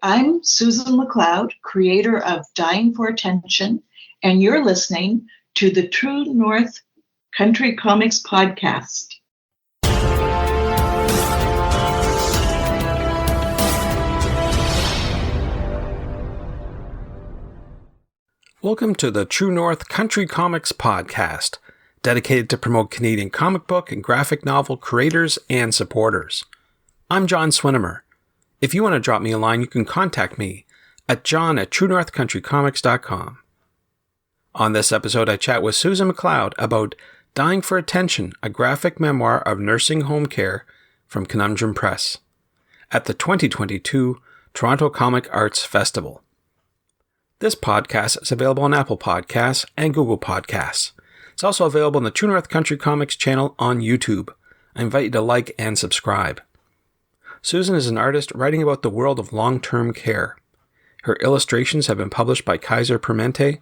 I'm Susan MacLeod, creator of Dying for Attention, and you're listening to the True North Country Comics Podcast. Welcome to the True North Country Comics Podcast, dedicated to promote Canadian comic book and graphic novel creators and supporters. I'm John Swinimer. If you want to drop me a line, you can contact me at john@truenorthcountrycomics.com. On this episode, I chat with Susan MacLeod about Dying for Attention, a graphic memoir of nursing home care from Conundrum Press at the 2022 Toronto Comic Arts Festival. This podcast is available on Apple Podcasts and Google Podcasts. It's also available on the True North Country Comics channel on YouTube. I invite you to like and subscribe. Susan is an artist writing about the world of long-term care. Her illustrations have been published by Kaiser Permanente,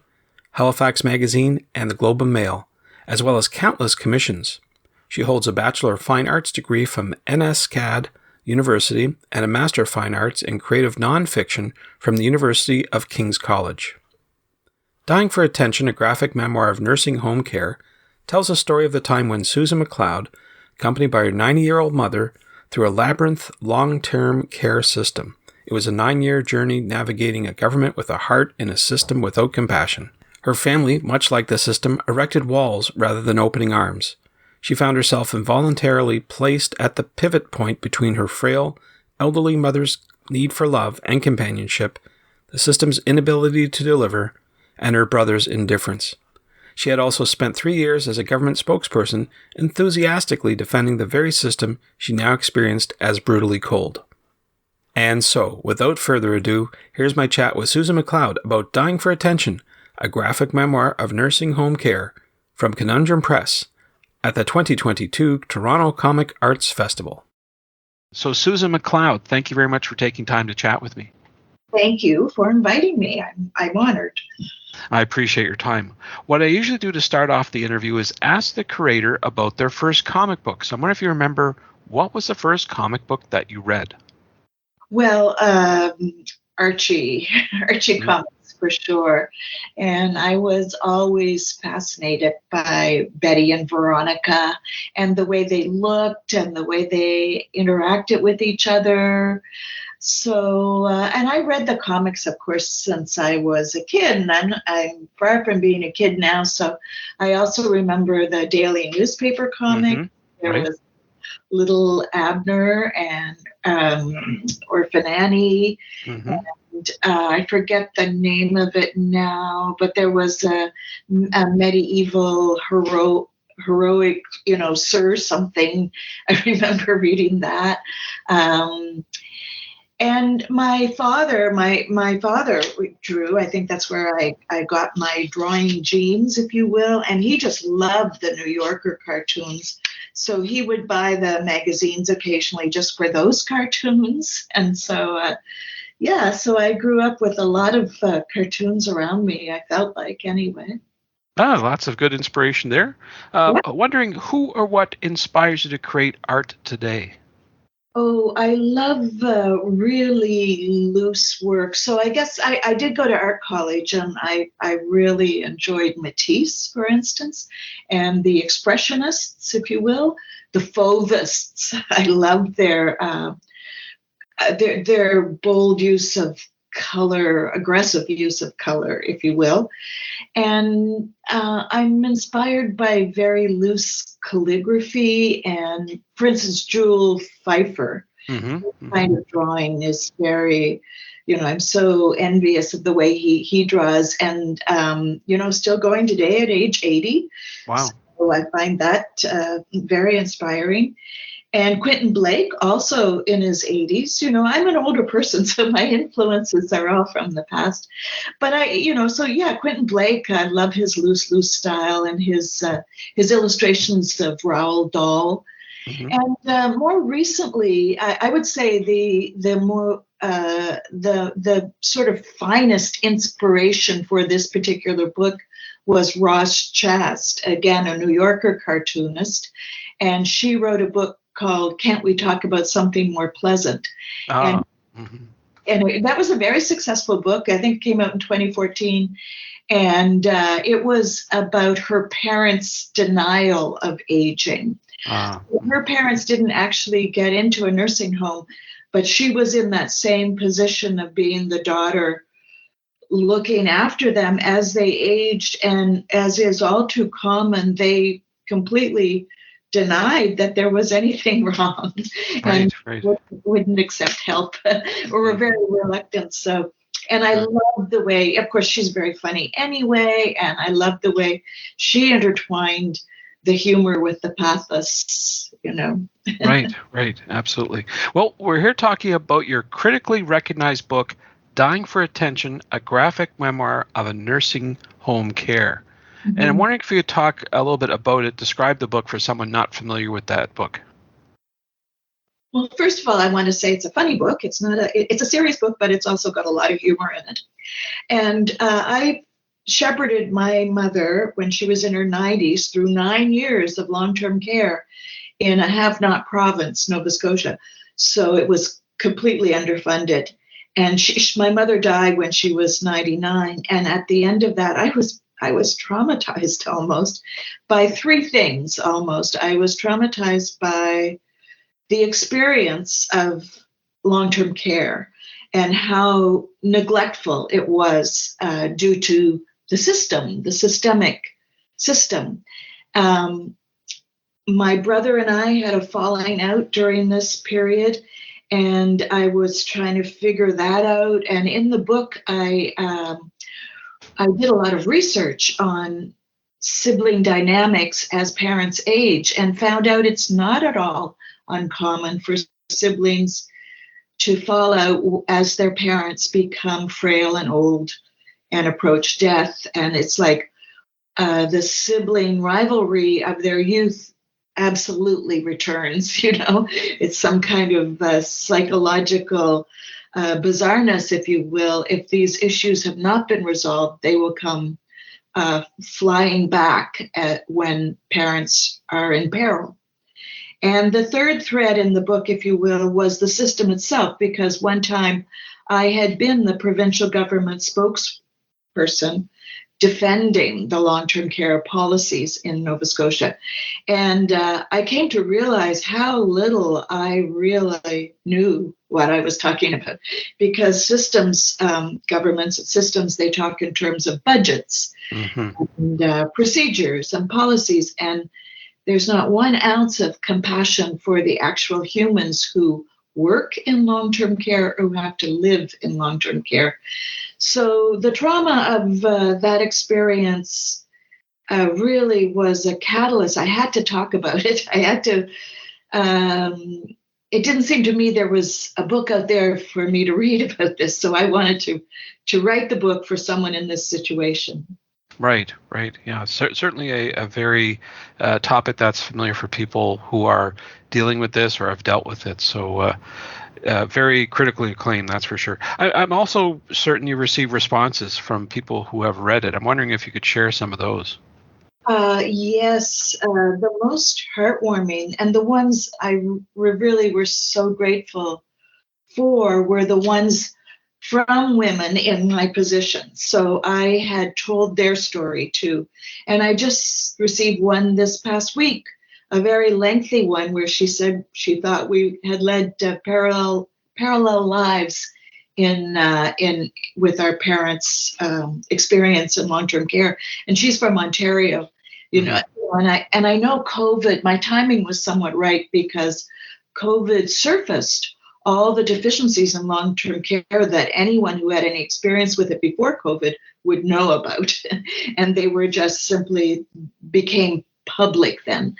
Halifax Magazine, and the Globe and Mail, as well as countless commissions. She holds a Bachelor of Fine Arts degree from NSCAD University and a Master of Fine Arts in Creative Nonfiction from the University of King's College. Dying for Attention, a graphic memoir of nursing home care, tells the story of the time when Susan MacLeod, accompanied by her 90-year-old mother, through a labyrinth long-term care system. It was a 9-year journey navigating a government with a heart in a system without compassion. Her family, much like the system, erected walls rather than opening arms. She found herself involuntarily placed at the pivot point between her frail, elderly mother's need for love and companionship, the system's inability to deliver, and her brother's indifference. She had also spent 3 years as a government spokesperson, enthusiastically defending the very system she now experienced as brutally cold. And so, without further ado, here's my chat with Susan MacLeod about Dying for Attention, a graphic memoir of nursing home care from Conundrum Press at the 2022 Toronto Comic Arts Festival. So, Susan MacLeod, thank you very much for taking time to chat with me. Thank you for inviting me. I'm honored. I appreciate your time. What I usually do to start off the interview is ask the creator about their first comic book. So I wonder if you remember, what was the first comic book that you read? Well, Archie comics for sure. And I was always fascinated by Betty and Veronica and the way they looked and the way they interacted with each other. So, and I read the comics, of course, since I was a kid, and I'm far from being a kid now. So I also remember the daily newspaper comic. Mm-hmm. There was Little Abner and Orphan Annie. Mm-hmm. And I forget the name of it now, but there was a medieval heroic, Sir something. I remember reading that. And my father drew. I think that's where I got my drawing genes, if you will. And he just loved the New Yorker cartoons. So he would buy the magazines occasionally just for those cartoons. And so, so I grew up with a lot of cartoons around me, I felt like, anyway. Lots of good inspiration there. Wondering who or what inspires you to create art today? Oh, I love really loose work. So I guess I did go to art college, and I really enjoyed Matisse, for instance, and the Expressionists, if you will, the Fauvists. I loved their bold use of color, aggressive use of color, if you will. And I'm inspired by very loose calligraphy and, for instance, Jewel Pfeiffer. Mm-hmm. Kind of drawing is very, I'm so envious of the way he draws, and, still going today at age 80. Wow. So I find that very inspiring. And Quentin Blake, also in his 80s. I'm an older person, so my influences are all from the past. But Quentin Blake, I love his loose style and his illustrations of Roald Dahl. Mm-hmm. And more recently, I would say the sort of finest inspiration for this particular book was Roz Chast, again, a New Yorker cartoonist. And she wrote a book called Can't We Talk About Something More Pleasant? And And that was a very successful book. I think it came out in 2014. And it was about her parents' denial of aging. Her parents didn't actually get into a nursing home, but she was in that same position of being the daughter, looking after them as they aged. And as is all too common, they completely denied that there was anything wrong, and wouldn't accept help or were very reluctant. So, and I love the way, of course, she's very funny anyway, and I love the way she intertwined the humor with the pathos, Right, absolutely. Well, we're here talking about your critically recognized book, Dying for Attention, a graphic memoir of a nursing home care. Mm-hmm. And I'm wondering if you could talk a little bit about it, describe the book for someone not familiar with that book. Well, first of all, I want to say it's a funny book. It's a serious book, but it's also got a lot of humor in it. And I shepherded my mother when she was in her 90s through 9 years of long-term care in a have-not province, Nova Scotia. So it was completely underfunded. And my mother died when she was 99. And at the end of that, I was traumatized almost by three things almost. I was traumatized by the experience of long-term care and how neglectful it was due to the systemic system. My brother and I had a falling out during this period, and I was trying to figure that out. And in the book, I did a lot of research on sibling dynamics as parents age and found out it's not at all uncommon for siblings to fall out as their parents become frail and old and approach death. And it's like the sibling rivalry of their youth absolutely returns. It's some kind of psychological bizarreness, if you will. If these issues have not been resolved, they will come flying back when parents are in peril. And the third thread in the book, if you will, was the system itself, because one time I had been the provincial government spokesperson defending the long-term care policies in Nova Scotia. And I came to realize how little I really knew what I was talking about, because governments systems, they talk in terms of budgets and procedures and policies, and there's not 1 ounce of compassion for the actual humans who work in long-term care or who have to live in long-term care. So the trauma of that experience really was a catalyst. I had to talk about it. I had to. It didn't seem to me there was a book out there for me to read about this, so I wanted to write the book for someone in this situation. Right. Yeah, certainly a very topic that's familiar for people who are dealing with this or have dealt with it. So very critically acclaimed, that's for sure. I'm also certain you receive responses from people who have read it. I'm wondering if you could share some of those. Yes, the most heartwarming and the ones I really were so grateful for were the ones from women in my position. So I had told their story too. And I just received one this past week, a very lengthy one where she said she thought we had led parallel lives in with our parents' experience in long-term care. And she's from Ontario, and I know COVID, my timing was somewhat right because COVID surfaced all the deficiencies in long-term care that anyone who had any experience with it before COVID would know about. And they were just simply became public then.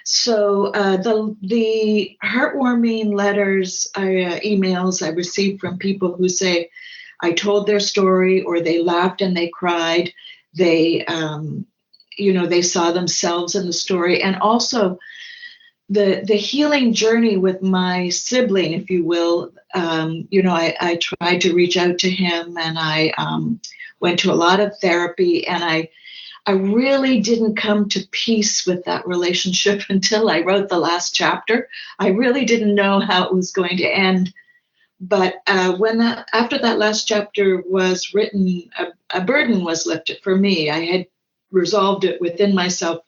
So the heartwarming letters, emails I received from people who say, I told their story, or they laughed and they cried. They, they saw themselves in the story. And also the healing journey with my sibling, if you will. I tried to reach out to him, and I went to a lot of therapy, and I really didn't come to peace with that relationship until I wrote the last chapter. I really didn't know how it was going to end. But after that last chapter was written, a burden was lifted for me. I had resolved it within myself.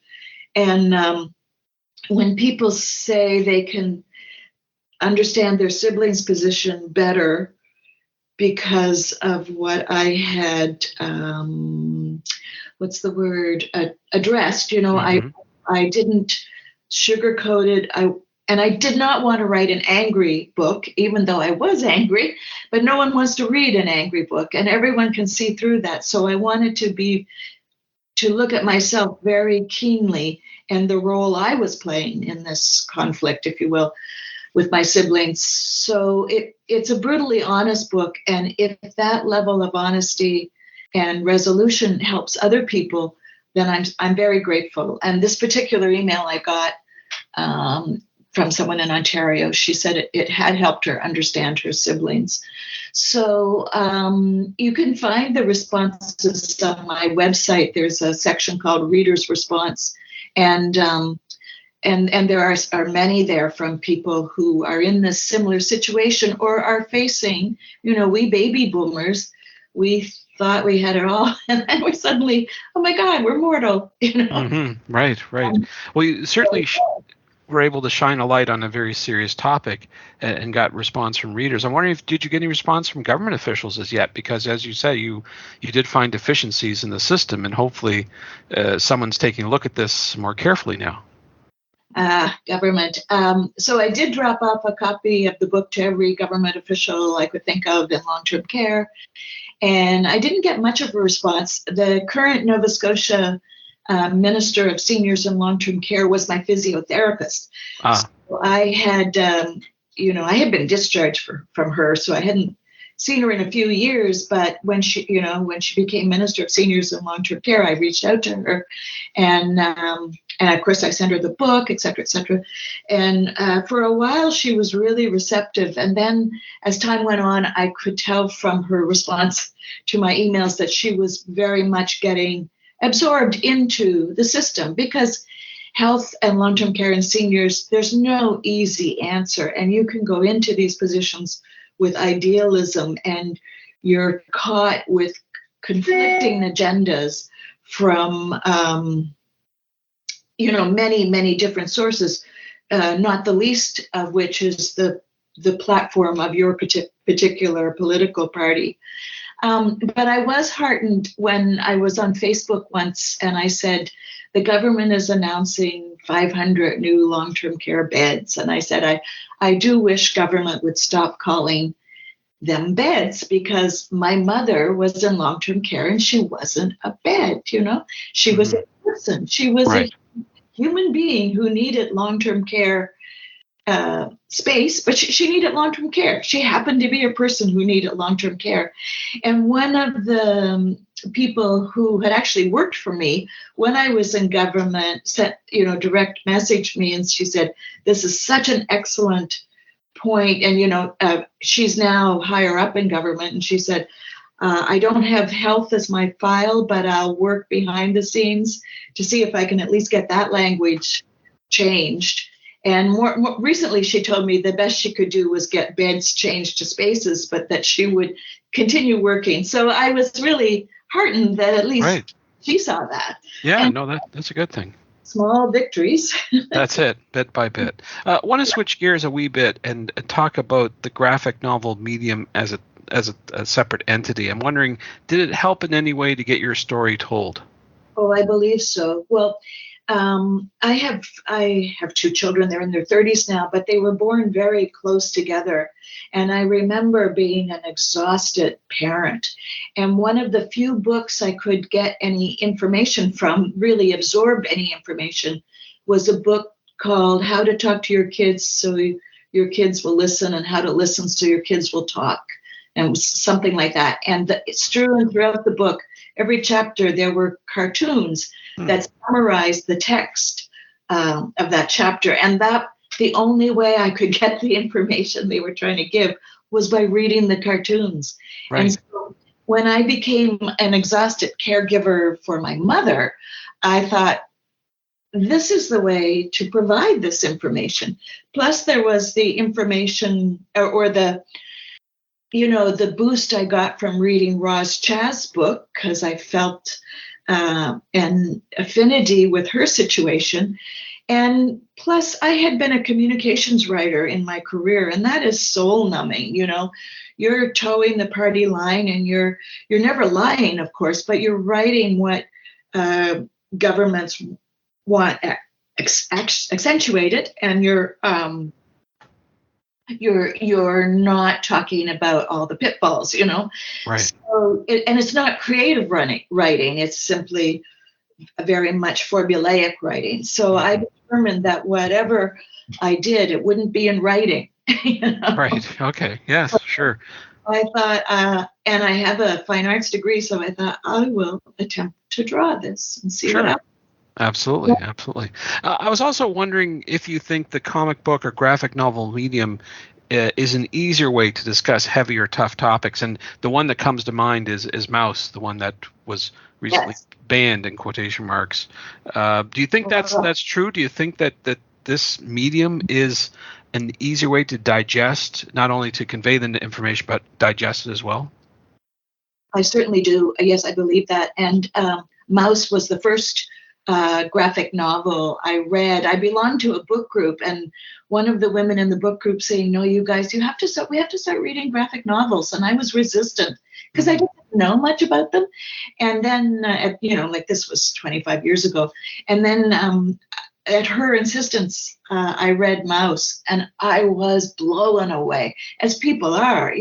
And when people say they can understand their siblings' position better because of what I had, addressed, Mm-hmm. I didn't sugarcoat it. And I did not want to write an angry book, even though I was angry, but no one wants to read an angry book, and everyone can see through that. So I wanted to look at myself very keenly and the role I was playing in this conflict, if you will, with my siblings. So it's a brutally honest book, and if that level of honesty and resolution helps other people, then I'm very grateful. And this particular email I got from someone in Ontario, she said it had helped her understand her siblings. So you can find the responses on my website. There's a section called Reader's Response, and there are many there from people who are in this similar situation or are facing, we baby boomers, we thought we had it all, and then we suddenly, oh my God, we're mortal. Mm-hmm. Right. Well, you certainly were able to shine a light on a very serious topic and got response from readers. I'm wondering did you get any response from government officials as yet? Because as you say, you did find deficiencies in the system, and hopefully someone's taking a look at this more carefully now. Government. So I did drop off a copy of the book to every government official I could think of in long-term care, and I didn't get much of a response. The current Nova Scotia Minister of Seniors and Long-Term Care was my physiotherapist. So I had, I had been discharged from her, so I hadn't seen her in a few years. But when she became Minister of Seniors and Long-Term Care, I reached out to her, and of course I sent her the book, et cetera, et cetera. And for a while she was really receptive. And then as time went on, I could tell from her response to my emails that she was very much getting absorbed into the system, because health and long-term care and seniors, there's no easy answer. And you can go into these positions with idealism, and you're caught with conflicting agendas from, many, many different sources, not the least of which is the platform of your particular political party. But I was heartened when I was on Facebook once and I said, the government is announcing 500 new long-term care beds. And I said, I do wish government would stop calling them beds, because my mother was in long-term care and she wasn't a bed, She was a person. She was a human being who needed long-term care space, but she needed long-term care. She happened to be a person who needed long-term care. And one of the people who had actually worked for me when I was in government sent, direct messaged me, and she said, this is such an excellent point. And, she's now higher up in government, and she said, I don't have health as my file, but I'll work behind the scenes to see if I can at least get that language changed. And more recently, she told me the best she could do was get beds changed to spaces, but that she would continue working. So I was really heartened that at least she saw that. Yeah, that's a good thing. Small victories. That's it, bit by bit. I want to switch gears a wee bit and talk about the graphic novel medium as a separate entity. I'm wondering, did it help in any way to get your story told? Oh, I believe so. Well, I have two children. They're in their 30s now, but they were born very close together. And I remember being an exhausted parent. And one of the few books I could get any information from, really absorb any information, was a book called How to Talk to Your Kids So Your Kids Will Listen, and How to Listen So Your Kids Will Talk. And it was something like that. And strewn throughout the book, every chapter, there were cartoons that summarized the text of that chapter. And the only way I could get the information they were trying to give was by reading the cartoons. Right. And so when I became an exhausted caregiver for my mother, I thought, this is the way to provide this information. Plus, there was the information or the the boost I got from reading Roz Cha's book, because I felt an affinity with her situation. And plus, I had been a communications writer in my career, and that is soul numbing. You're towing the party line, and you're never lying, of course, but you're writing what governments want accentuated, and you're not talking about all the pitfalls, Right. So, and it's not creative writing. It's simply very much formulaic writing. So I determined that whatever I did, it wouldn't be in writing. Right. Okay. Yes, sure. I thought, and I have a fine arts degree, so I thought I will attempt to draw this and see what happens. Absolutely. Absolutely. I was also wondering if you think the comic book or graphic novel medium is an easier way to discuss heavy or tough topics. And the one that comes to mind is Mouse, the one that was recently banned in quotation marks. Do you think that's true? Do you think that this medium is an easier way to digest, not only to convey the information, but digest it as well? I certainly do. Yes, I believe that. And Mouse was the first graphic novel I read. I belonged to a book group, and one of the women in the book group saying, "No, you guys, we have to start reading graphic novels." And I was resistant because I didn't know much about them. And then, like this was 25 years ago. And then at her insistence, I read Mouse, and I was blown away, as people are.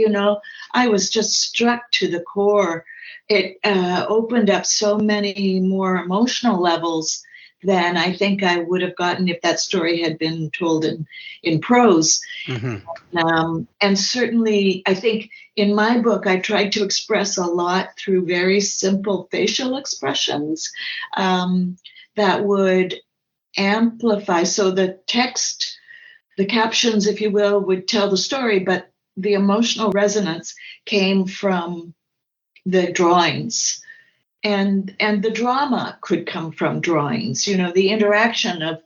I was just struck to the core. It opened up so many more emotional levels than I think I would have gotten if that story had been told in prose. And certainly, I think in my book, I tried to express a lot through very simple facial expressions that would amplify. So the text, the captions, if you will, would tell the story, but the emotional resonance came from the drawings, and the drama could come from drawings. The interaction of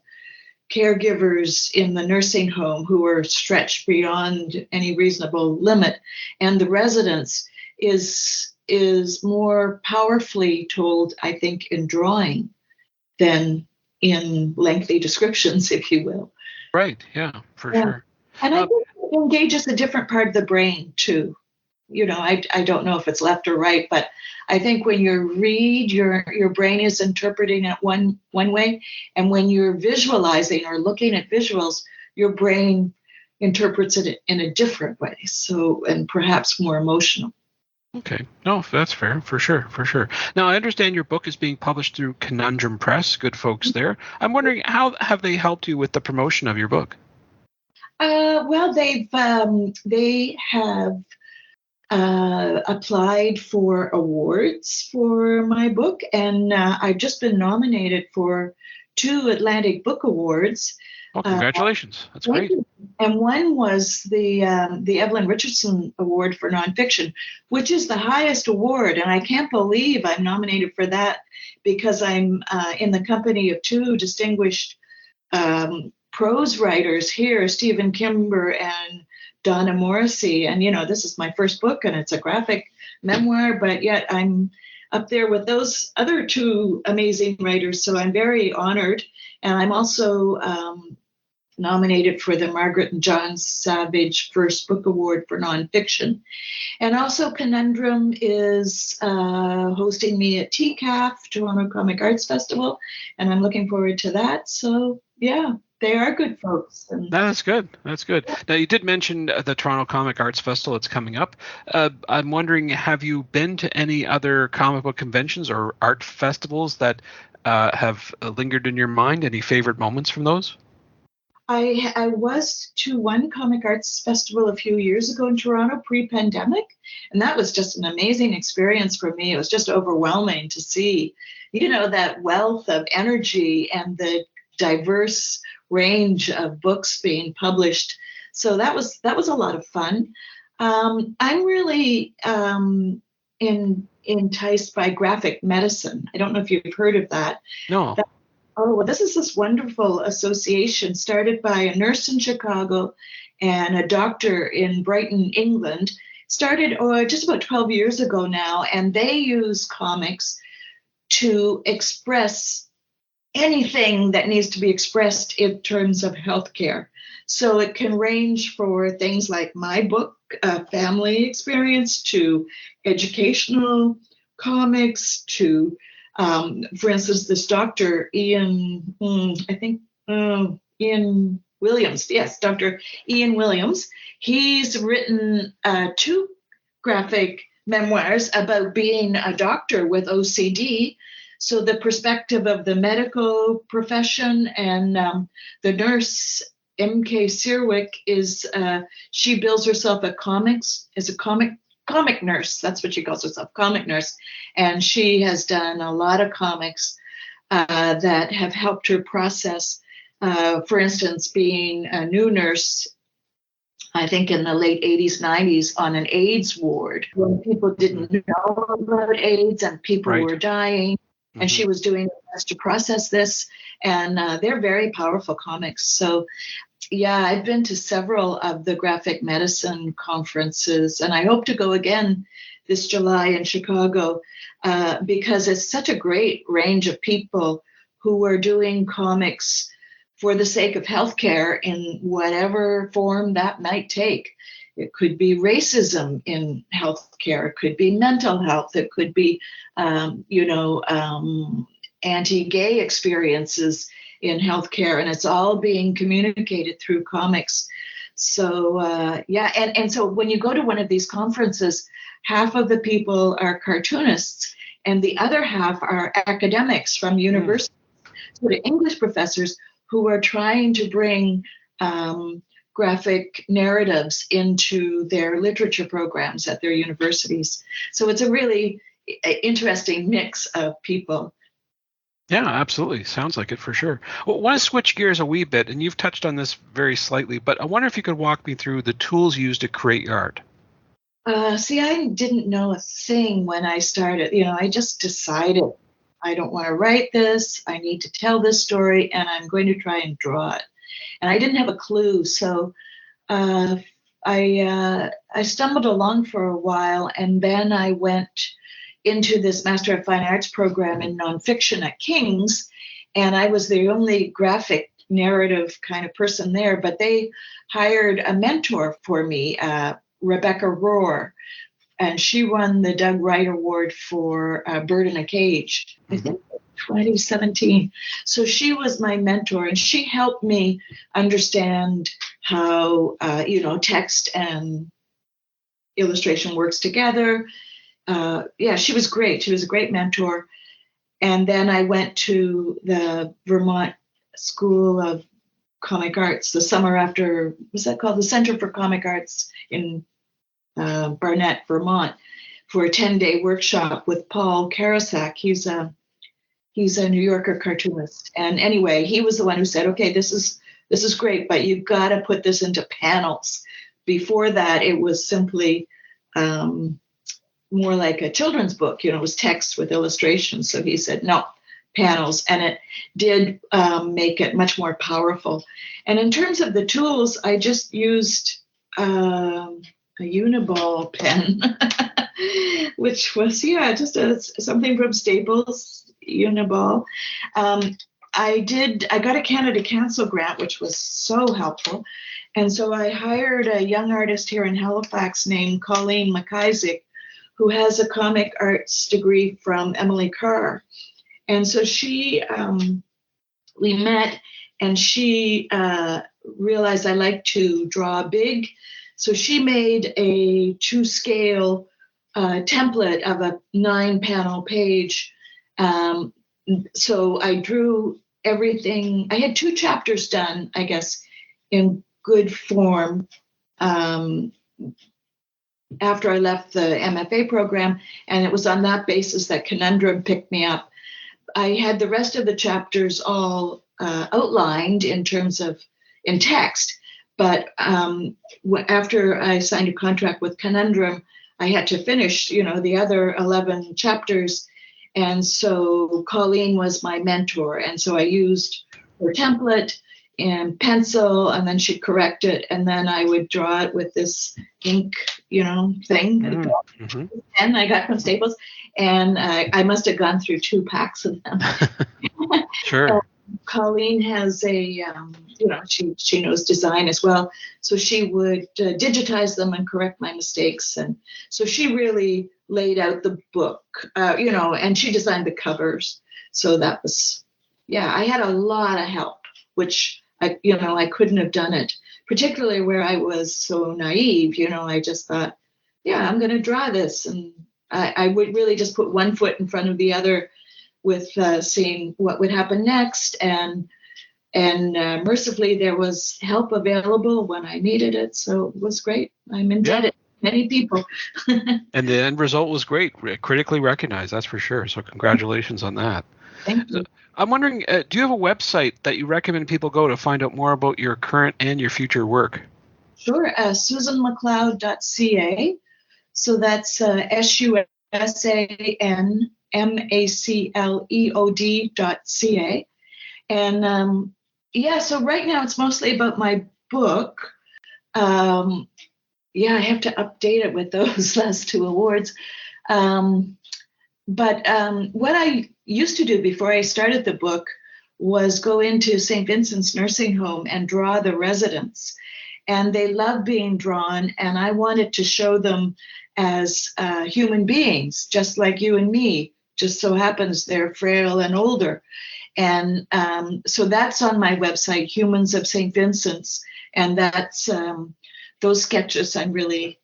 caregivers in the nursing home who are stretched beyond any reasonable limit, and the residents is more powerfully told, I think, in drawing than in lengthy descriptions, if you will. Right. Yeah, for sure. And I think it engages a different part of the brain too. I don't know if it's left or right, but I think when you read, your brain is interpreting it one way, and when you're visualizing or looking at visuals, your brain interprets it in a different way. So, and perhaps more emotional. Okay. No, that's fair. For sure. Now, I understand your book is being published through Conundrum Press. Good folks there. I'm wondering, how have they helped you with the promotion of your book? Well, they have applied for awards for my book, and I've just been nominated for 2 Atlantic Book Awards. Well, congratulations. That's great. And one was the Evelyn Richardson Award for Nonfiction, which is the highest award, and I can't believe I'm nominated for that because I'm in the company of 2 distinguished prose writers here, Stephen Kimber and Donna Morrissey. And, this is my first book, and it's a graphic memoir, but yet I'm up there with those other 2 amazing writers. So I'm very honored. And I'm also nominated for the Margaret and John Savage First Book Award for Nonfiction. And also Conundrum is hosting me at TCAF, Toronto Comic Arts Festival, and I'm looking forward to that. So, yeah. They are good folks. That's good. Now, you did mention the Toronto Comic Arts Festival. It's coming up. I'm wondering, have you been to any other comic book conventions or art festivals that have lingered in your mind? Any favorite moments from those? I was to one comic arts festival a few years ago in Toronto pre-pandemic, and that was just an amazing experience for me. It was just overwhelming to see, that wealth of energy and the diverse range of books being published. So that was a lot of fun. I'm really enticed by graphic medicine. I don't know if you've heard of that. No. This is this wonderful association started by a nurse in Chicago and a doctor in Brighton, England, started just about 12 years ago now, and they use comics to express anything that needs to be expressed in terms of healthcare. So it can range for things like my book, Family Experience, to educational comics, to, for instance, this Dr. Ian, Ian Williams. Yes, Dr. Ian Williams. He's written 2 graphic memoirs about being a doctor with OCD. So the perspective of the medical profession, and the nurse, M.K. Searwick, is she bills herself a comic nurse. That's what she calls herself, comic nurse. And she has done a lot of comics that have helped her process, for instance, being a new nurse, I think in the late 80s, 90s, on an AIDS ward when people didn't know about AIDS and people were dying. And she was doing her best to process this. And they're very powerful comics. So, yeah, I've been to several of the graphic medicine conferences, and I hope to go again this July in Chicago, because it's such a great range of people who are doing comics for the sake of healthcare in whatever form that might take. It could be racism in healthcare. It could be mental health. It could be, anti-gay experiences in healthcare, and it's all being communicated through comics. So, and so when you go to one of these conferences, half of the people are cartoonists, and the other half are academics from universities, so the English professors who are trying to bring graphic narratives into their literature programs at their universities. So it's a really interesting mix of people. Yeah, absolutely. Sounds like it for sure. Well, I want to switch gears a wee bit, and you've touched on this very slightly, but I wonder if you could walk me through the tools used to create your art. See, I didn't know a thing when I started. I just decided I don't want to write this. I need to tell this story, and I'm going to try and draw it. And I didn't have a clue. So I stumbled along for a while, and then I went into this Master of Fine Arts program in nonfiction at King's, and I was the only graphic narrative kind of person there, but they hired a mentor for me, Rebecca Rohr, and she won the Doug Wright Award for Bird in a Cage, I think 2017. So she was my mentor, and she helped me understand how, text and illustration works together. She was great. She was a great mentor. And then I went to the Vermont School of Comic Arts the summer after, what's that called? The Center for Comic Arts in Barnett, Vermont, for a 10-day workshop with Paul Karasak. He's a New Yorker cartoonist. And anyway, he was the one who said, okay, this is great, but you've got to put this into panels. Before that, it was simply more like a children's book, it was text with illustrations. So he said, no, panels. And it did make it much more powerful. And in terms of the tools, I just used a Uniball pen, which was, just something from Staples, Uniball. I got a Canada Council grant, which was so helpful. And so I hired a young artist here in Halifax named Colleen McIsaac, who has a comic arts degree from Emily Carr. And so we met, and she realized I like to draw big. So she made a 2-scale template of a 9-panel page. So I drew everything. I had 2 chapters done, I guess, in good form after I left the MFA program, and it was on that basis that Conundrum picked me up. I had the rest of the chapters all outlined in text, but after I signed a contract with Conundrum, I had to finish, the other 11 chapters, and so Colleen was my mentor, and so I used her template. in pencil, and then she'd correct it, and then I would draw it with this ink, thing. Mm-hmm. And I got from Staples, and I must have gone through 2 packs of them. Sure. Colleen has she knows design as well, so she would digitize them and correct my mistakes, and so she really laid out the book, and she designed the covers. So that was, I had a lot of help, which I couldn't have done it, particularly where I was so naive. I just thought, I'm going to draw this, and I would really just put one foot in front of the other with seeing what would happen next. And mercifully, there was help available when I needed it. So it was great. I'm indebted to many people. And the end result was great, critically recognized, that's for sure. So congratulations on that. Thank you. I'm wondering, do you have a website that you recommend people go to find out more about your current and your future work? Sure. SusanMacLeod.ca. So that's SusanMacleod.ca. And so right now it's mostly about my book. I have to update it with those last 2 awards. But what I used to do before I started the book was go into St. Vincent's nursing home and draw the residents. And they love being drawn, and I wanted to show them as human beings, just like you and me. Just so happens they're frail and older. And so that's on my website, Humans of St. Vincent's. And that's those sketches I'm really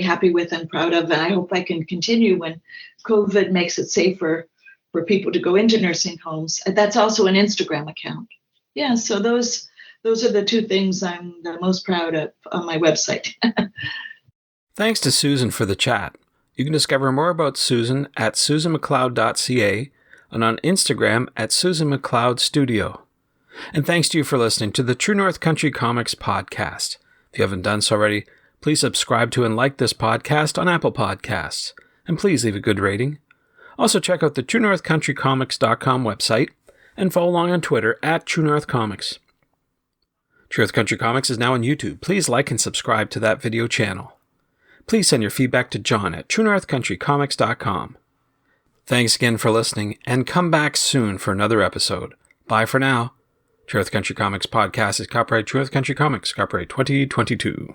happy with and proud of. And I hope I can continue when COVID makes it safer for people to go into nursing homes. That's also an Instagram account. Yeah, so those are the 2 things I'm the most proud of on my website. Thanks to Susan for the chat. You can discover more about Susan at susanmacleod.ca and on Instagram at susanmacleodstudio. And thanks to you for listening to the True North Country Comics podcast. If you haven't done so already, please subscribe to and like this podcast on Apple Podcasts. And please leave a good rating. Also check out the TrueNorthCountryComics.com website and follow along on Twitter at TrueNorthComics. True North Country Comics is now on YouTube. Please like and subscribe to that video channel. Please send your feedback to John at TrueNorthCountryComics.com. Thanks again for listening, and come back soon for another episode. Bye for now. True North Country Comics podcast is copyright True North Country Comics, copyright 2022.